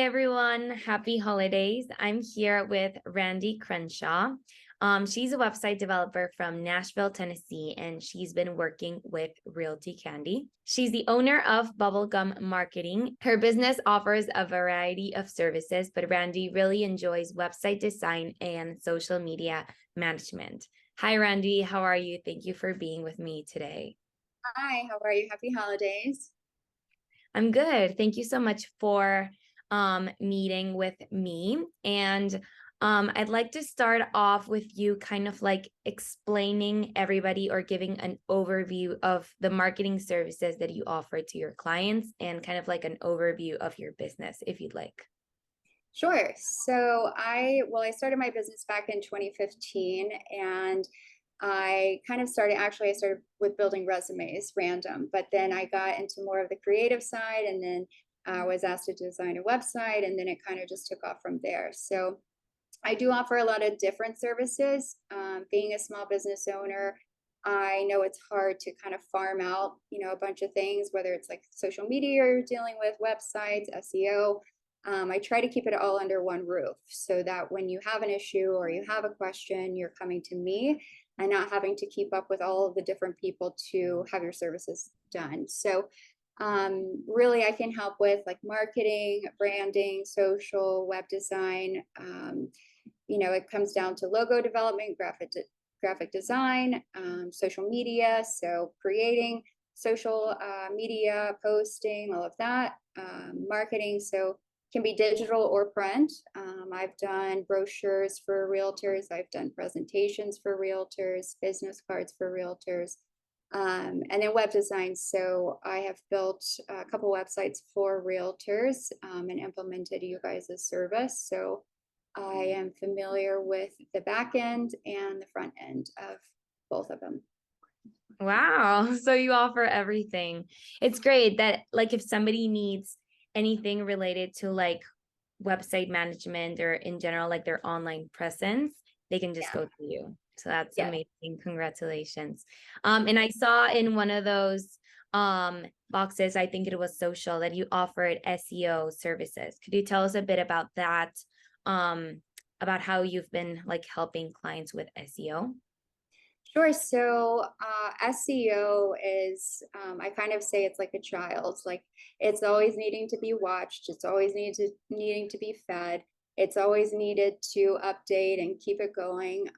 Hi, everyone. Happy holidays. I'm here with Randi Crenshaw. She's a website developer from Nashville, Tennessee, and she's been working with Realty Candy. She's the owner of Bblgum Marketing. Her business offers a variety of services, but Randi really enjoys website design and social media management. Hi, Randi. How are you? Thank you for being with me today. Hi, how are you? Happy holidays. I'm good. Thank you so much for meeting with me. And I'd like to start off with you kind of like explaining everybody or giving an overview of the marketing services that you offer to your clients and kind of like an overview of your business, if you'd like. Sure. I started my business back in 2015 and I started with building resumes random, but then I got into more of the creative side and then I was asked to design a website and then it kind of just took off from there. So I do offer a lot of different services. Being a small business owner, I know it's hard to kind of farm out, a bunch of things, whether it's like social media you're dealing with, websites, SEO. I try to keep it all under one roof so that when you have an issue or you have a question, you're coming to me and not having to keep up with all of the different people to have your services done. Really, I can help with like marketing, branding, social, web design. It comes down to logo development, graphic design, social media. So creating social media, posting, all of that, marketing. So can be digital or print. I've done brochures for realtors. I've done presentations for realtors, business cards for realtors, and then web design. So I have built a couple websites for realtors and implemented you guys' service. So I am familiar with the back end and the front end of both of them. Wow. So you offer everything. It's great that like if somebody needs anything related to like website management or in general like their online presence, they can just Yeah. go to you. So that's Yeah. amazing. Congratulations. And I saw in one of those boxes, I think it was social, that you offered SEO services. Could you tell us a bit about that? About how you've been like helping clients with SEO? Sure. SEO is, I kind of say it's like a child. Like it's always needing to be watched. It's always needing to be fed. It's always needed to update and keep it going.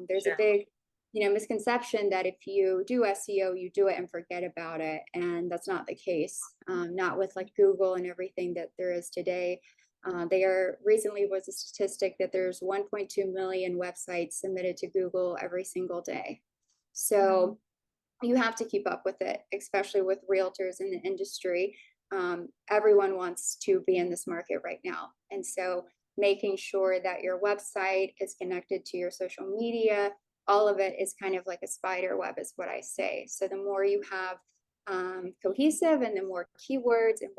There's a Sure. big, misconception that if you do SEO, you do it and forget about it, and that's not the case. Not with like Google and everything that there is today. There recently was a statistic that there's 1.2 million websites submitted to Google every single day. So you have to keep up with it, especially with realtors in the industry. Everyone wants to be in this market right now. And so making sure that your website is connected to your social media, all of it is kind of like a spider web, is what I say. So the more you have cohesive and the more keywords and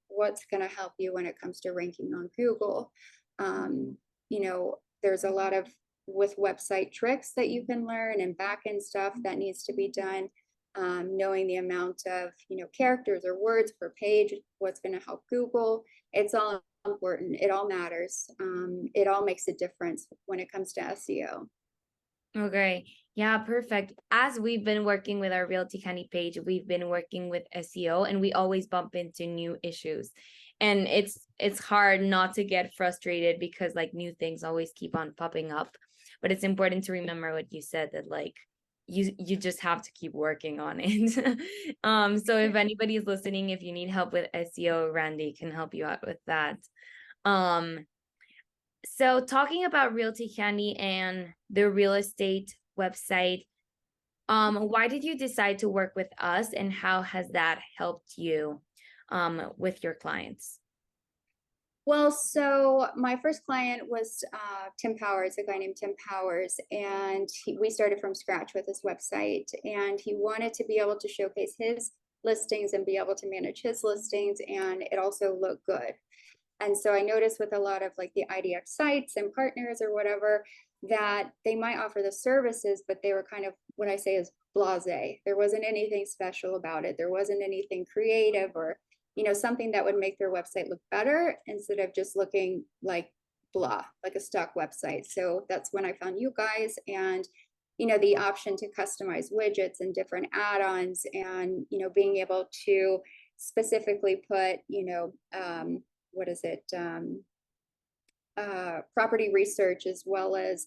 what's gonna help you when it comes to ranking on Google. There's a lot of with website tricks that you can learn and back-end stuff that needs to be done. Knowing the amount of characters or words per page, what's going to help Google. It's all important. It all matters. It all makes a difference when it comes to SEO. Okay. Yeah, perfect. As we've been working with our Realty Candy page, we've been working with SEO and we always bump into new issues. And it's hard not to get frustrated because like new things always keep on popping up. But it's important to remember what you said, that like you just have to keep working on it. So if anybody is listening, if you need help with SEO, Randi can help you out with that. Um so talking about Realty Candy and the real estate website, why did you decide to work with us and how has that helped you with your clients? Well, so my first client was Tim Powers, a guy named Tim Powers, and we started from scratch with his website. And he wanted to be able to showcase his listings and be able to manage his listings, and it also looked good. And so I noticed with a lot of like the IDX sites and partners or whatever that they might offer the services, but they were kind of what I say is blasé. There wasn't anything special about it. There wasn't anything creative or something that would make their website look better instead of just looking like blah, like a stock website. So that's when I found you guys, and the option to customize widgets and different add-ons, and being able to specifically put what is it, property research, as well as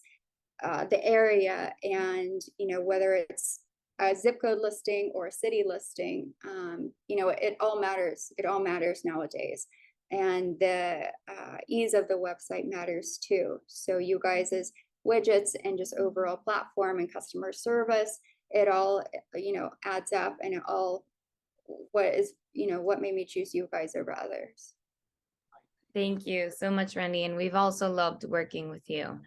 the area, and whether it's a zip code listing or a city listing, it all matters. It all matters nowadays, and the ease of the website matters too. So you guys' widgets and just overall platform and customer service, it all adds up, and it all what made me choose you guys over others. Thank you so much, Randy. And we've also loved working with you.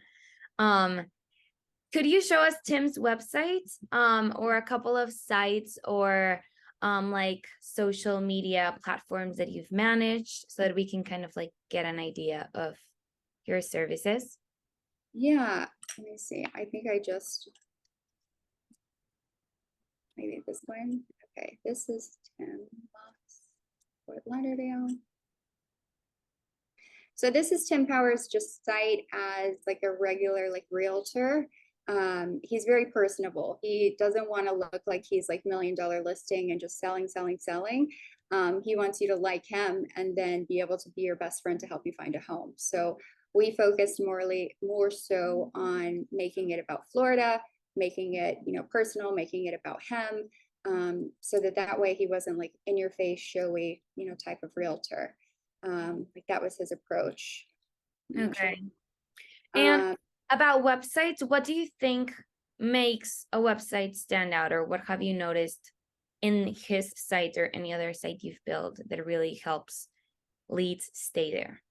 Could you show us Tim's website, or a couple of sites, or like social media platforms that you've managed, so that we can kind of like get an idea of your services? Yeah, let me see. I think maybe this one. Okay, this is Tim Fort Lauderdale. So this is Tim Power's just site as like a regular like realtor. He's very personable. He doesn't want to look like he's like $1 million listing and just selling. He wants you to like him and then be able to be your best friend to help you find a home. So we focused more so on making it about Florida, making it personal, making it about him, so that way he wasn't like in your face, showy type of realtor. Like that was his approach. Okay. And about websites, what do you think makes a website stand out, or what have you noticed in his site or any other site you've built that really helps leads stay there?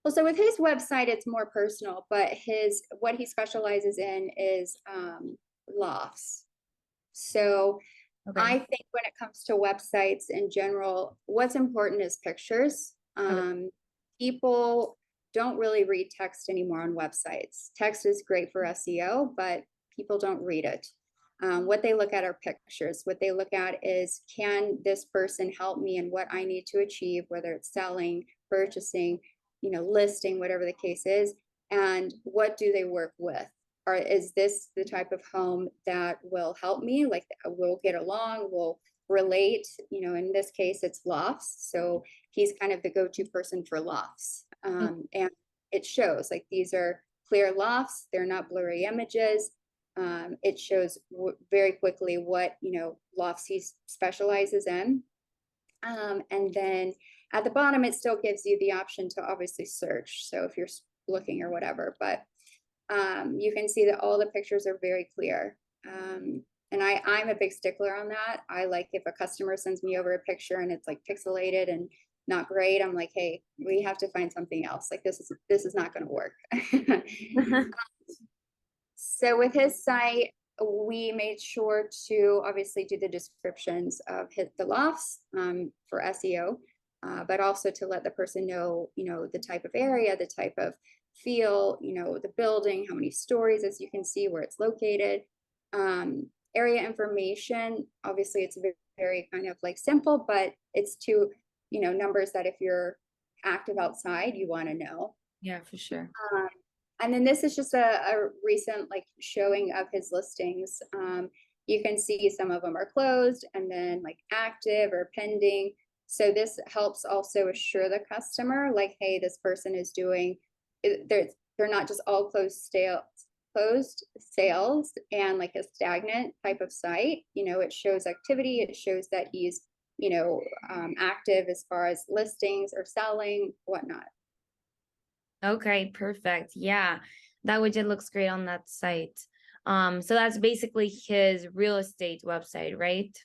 Well, so with his website, it's more personal, but what he specializes in is lofts. So Okay. I think when it comes to websites in general, what's important is pictures. People don't really read text anymore on websites. Text is great for SEO, but people don't read it. What they look at are pictures. What they look at is, can this person help me in what I need to achieve, whether it's selling, purchasing, listing, whatever the case is, and what do they work with? Or is this the type of home that will help me? Like, we'll get along, we'll relate. In this case, it's lofts. So he's kind of the go-to person for lofts. And it shows like these are clear lofts. They're not blurry images. It shows very quickly what, lofts he specializes in. And then at the bottom, it still gives you the option to obviously search. So if you're looking or whatever, but you can see that all the pictures are very clear. And I'm a big stickler on that. I like if a customer sends me over a picture and it's like pixelated and not great, I'm like, hey, we have to find something else. Like this is not going to work. So with his site, we made sure to obviously do the descriptions of the lofts for SEO, but also to let the person know, the type of area, the type of feel, the building, how many stories, as you can see, where it's located. Area information, obviously it's very, very kind of like simple, but it's two, numbers that if you're active outside, you want to know. Yeah, for sure. And then this is just a recent like showing of his listings. You can see some of them are closed and then like active or pending. So this helps also assure the customer like, hey, this person is doing, they're not just all closed sales and like a stagnant type of site. It shows activity. It shows that he's, active as far as listings or selling, whatnot. Okay, perfect. Yeah, that widget looks great on that site. So that's basically his real estate website, right?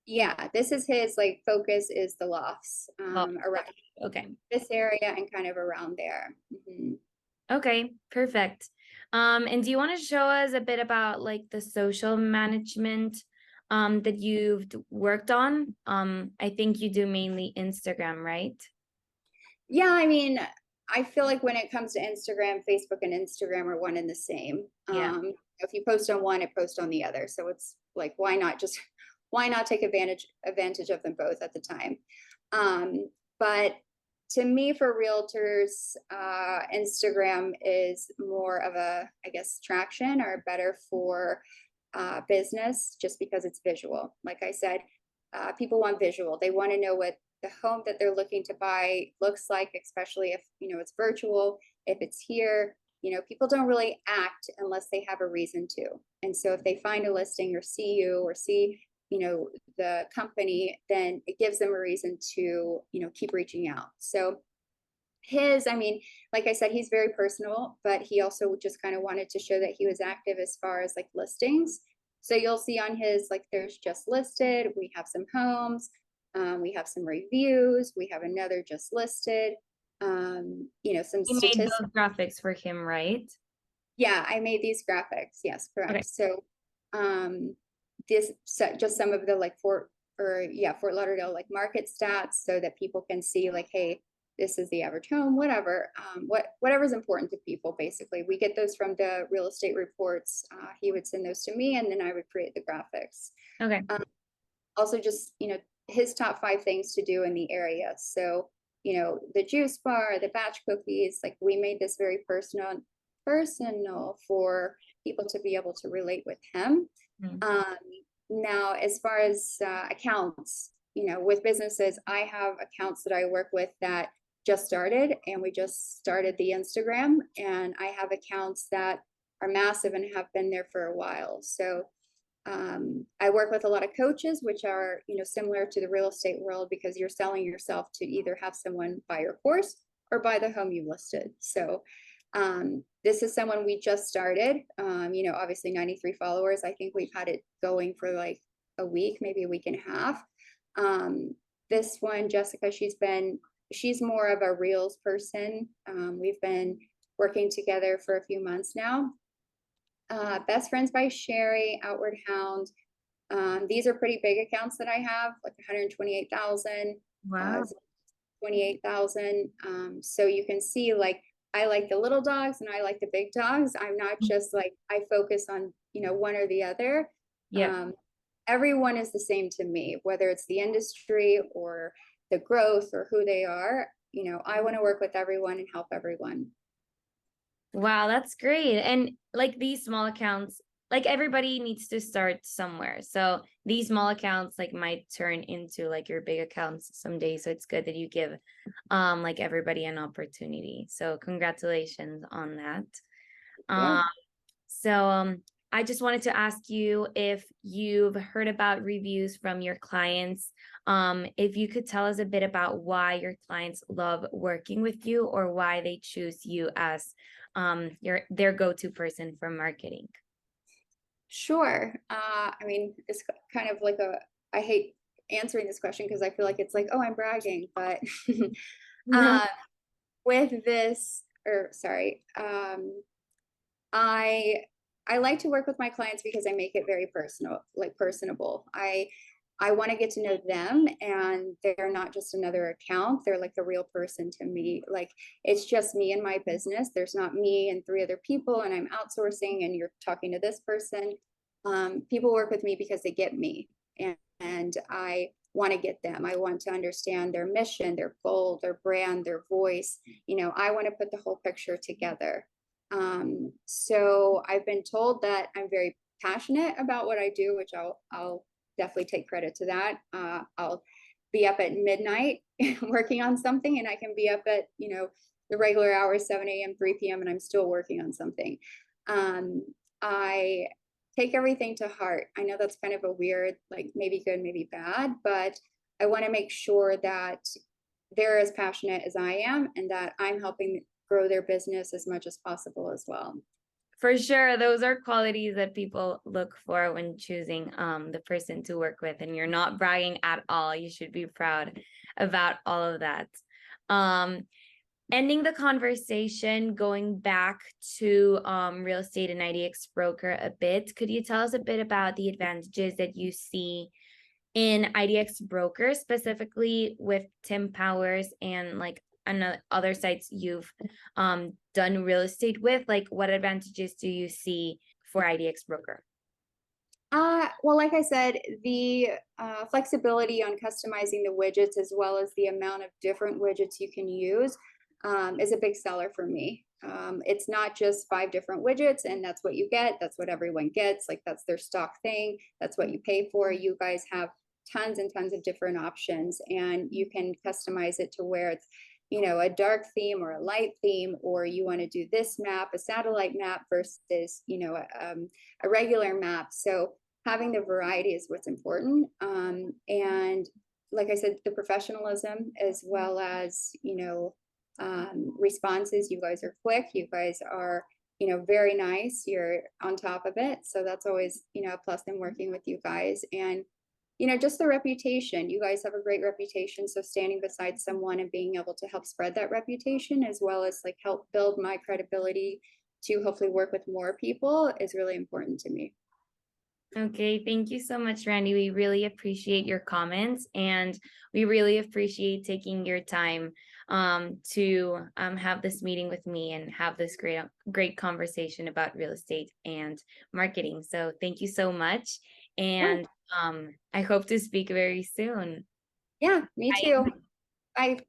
Yeah, this is his like focus is the lofts around okay. this area and kind of around there. Okay, perfect. And do you want to show us a bit about like the social management that you've worked on? I think you do mainly Instagram, right? Yeah, I mean, I feel like when it comes to Instagram, Facebook and Instagram are one and the same. Yeah. If you post on one, it posts on the other. So it's like, why not just why not take advantage of them both at the time? But to me, for realtors, Instagram is more of a, I guess, traction or better for business just because it's visual. Like I said, people want visual. They want to know what the home that they're looking to buy looks like, especially if, you know, it's virtual, if it's here. You know, people don't really act unless they have a reason to. And so if they find a listing or see you or see, you know, the company, then it gives them a reason to, you know, keep reaching out. So I mean, like I said, he's very personal, but he also just kind of wanted to show that he was active as far as like listings. So you'll see on his, like, there's just listed, we have some homes, we have some reviews, we have another just listed, you know, some You made statistics. those graphics for him, right? Yeah, I made these graphics. Yes, correct. Okay. So, this just some of the like Fort Lauderdale like market stats so that people can see like, hey, this is the average home, whatever, whatever's important to people. Basically, we get those from the real estate reports. He would send those to me, and then I would create the graphics. Okay. Also, just, you know, his top 5 things to do in the area. So, you know, the juice bar, the batch cookies, like we made this very personal for people to be able to relate with him. Now, as far as accounts, you know, with businesses, I have accounts that I work with that just started, and we just started the Instagram, and I have accounts that are massive and have been there for a while. So I work with a lot of coaches, which are, you know, similar to the real estate world, because you're selling yourself to either have someone buy your course or buy the home you listed. So this is someone we just started, you know, obviously 93 followers. I think we've had it going for like a week, maybe a week and a half. This one, Jessica, she's more of a reels person. We've been working together for a few months now. Best Friends by Sherry, Outward Hound. These are pretty big accounts that I have, like 128,000, Wow. 28,000. So you can see, like, I like the little dogs and I like the big dogs. I'm not just like, I focus on, you know, one or the other. Yeah. Everyone is the same to me, whether it's the industry or the growth or who they are. You know, I want to work with everyone and help everyone. Wow, that's great. And like these small accounts, like everybody needs to start somewhere. So these small accounts like might turn into like your big accounts someday. So it's good that you give like everybody an opportunity. So congratulations on that. Yeah. So I just wanted to ask you if you've heard about reviews from your clients. If you could tell us a bit about why your clients love working with you or why they choose you as their go-to person for marketing. Sure. I mean, it's kind of like I hate answering this question because I feel like it's like, oh, I'm bragging, but No. with this, or sorry, I like to work with my clients because I make it very personal, like personable. I want to get to know them, and they're not just another account. They're like a real person to me. Like, it's just me and my business. There's not me and 3 other people, and I'm outsourcing and you're talking to this person. People work with me because they get me, and I want to get them. I want to understand their mission, their goal, their brand, their voice. You know, I want to put the whole picture together. So I've been told that I'm very passionate about what I do, which I'll definitely take credit to that. I'll be up at midnight working on something, and I can be up at, you know, the regular hours, 7 a.m., 3 p.m., and I'm still working on something. I take everything to heart. I know that's kind of a weird, like maybe good, maybe bad, but I want to make sure that they're as passionate as I am and that I'm helping grow their business as much as possible as well. For sure, those are qualities that people look for when choosing the person to work with, and you're not bragging at all. You should be proud about all of that. Ending the conversation, going back to real estate and IDX broker a bit, could you tell us a bit about the advantages that you see in IDX broker, specifically with Tim Powers and like other sites you've done real estate with? Like, what advantages do you see for IDX broker? Well, like I said, the flexibility on customizing the widgets as well as the amount of different widgets you can use is a big seller for me. It's not just 5 different widgets and that's what you get. That's what everyone gets. Like that's their stock thing. That's what you pay for. You guys have tons and tons of different options and you can customize it to where it's, a dark theme or a light theme, or you want to do this map, a satellite map versus, a regular map. So having the variety is what's important. And like I said, the professionalism as well as, responses. You guys are quick. You guys are, very nice. You're on top of it. So that's always, a plus in working with you guys. And, just the reputation. You guys have a great reputation. So standing beside someone and being able to help spread that reputation as well as like help build my credibility to hopefully work with more people is really important to me. Okay, thank you so much, Randy. We really appreciate your comments and we really appreciate taking your time to have this meeting with me and have this great conversation about real estate and marketing. So thank you so much. And I hope to speak very soon. Yeah, me too. Bye.